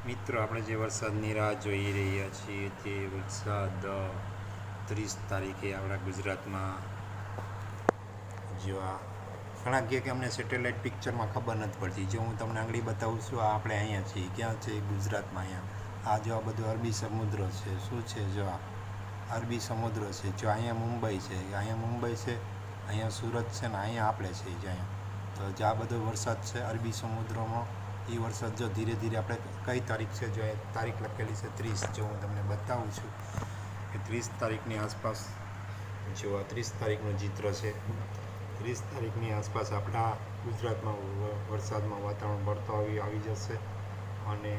મિત્રો, આપણે જે વરસાદની રાહ જોઈ રહ્યા છીએ તે વરસાદ 30 તારીખે આપણા ગુજરાતમાં જેવા ઘણા કહે કે અમને સેટેલાઇટ પિક્ચરમાં ખબર નથી પડતી. જો હું તમને આંગળી બતાવું છું, આ આપણે અહીંયા છીએ. ક્યાં છે? ગુજરાતમાં. અહીંયા આ જો આ બધું અરબી સમુદ્ર છે. શું છે? જો આ અરબી સમુદ્ર છે. જો અહીંયા મુંબઈ છે, અહીંયા મુંબઈ છે, અહીંયા સુરત છે ને અહીંયા આપણે છીએ. જો અહીંયા તો જે આ બધો વરસાદ છે અરબી સમુદ્રમાં, એ વરસાદ જો ધીરે ધીરે આપણે કઈ તારીખ છે, જો એ તારીખ લખેલી છે 30. જો હું તમને બતાવું છું કે 30 તારીખની આસપાસ, જો આ 30 તારીખનું ચિત્ર છે. 30 તારીખની આસપાસ આપણા ગુજરાતમાં વરસાદમાં વાતાવરણ બળતો આવી જશે. અને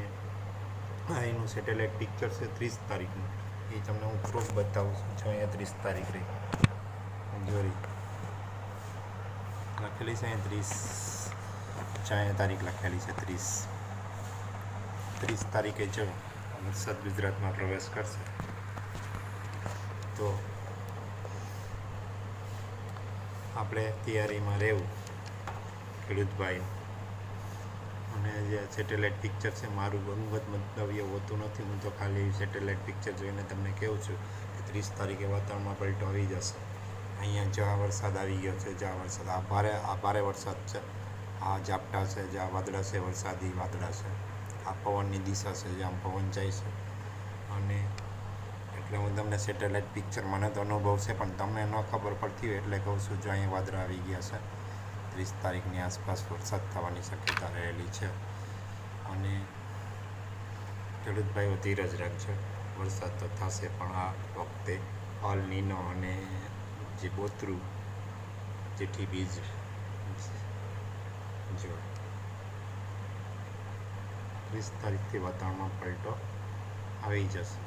આ એનું સેટેલાઇટ પિક્ચર છે 30 તારીખનું. એ તમને હું પ્રૂફ બતાવું છું. જો અહીંયા 30 તારીખ રહી જોરી લખેલી છે, અહીંયા 30 અહીંયા તારીખ લખેલી છે 30 તારીખે જો વરસાદ ગુજરાતમાં પ્રવેશ કરશે. તો આપણે તૈયારીમાં રહેવું ખેડૂતભાઈ. અને જે સેટેલાઇટ પિક્ચર છે, મારું અંગત મંતવ્ય હોતું નથી. હું તો ખાલી સેટેલાઇટ પિક્ચર જોઈને તમને કહું છું કે 30 તારીખે વાતાવરણમાં પલટો આવી જશે. અહીંયા જો આ વરસાદ આવી ગયો છે, જો આ વરસાદ આ ભારે વરસાદ છે. આ ઝાપટા છે, જે આ વાદળા છે, વરસાદી વાદળા છે. આ પવનની દિશા છે, જ્યાં પવન જાય છે. અને એટલે હું તમને સેટેલાઇટ પિક્ચર, મને તો અનુભવ છે પણ તમને ન ખબર પડતી હોય એટલે કહું છું. જો અહીંયા વાદળા આવી ગયા છે. 30 તારીખની આસપાસ વરસાદ થવાની શક્યતા રહેલી છે. અને ખેડૂતભાઈઓ ધીરજ રાખજો. વરસાદ તો થશે, પણ આ વખતે અલ નીનો અને જે બોતરું જેઠી બીજ જો 30 તારીખથી વાતાવરણમાં પલટો આવી જશે.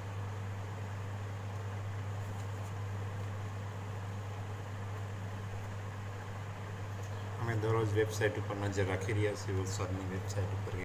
અમે દરરોજ વેબસાઇટ ઉપર નજર રાખી રહ્યા છીએ, વરસાદની વેબસાઇટ ઉપર.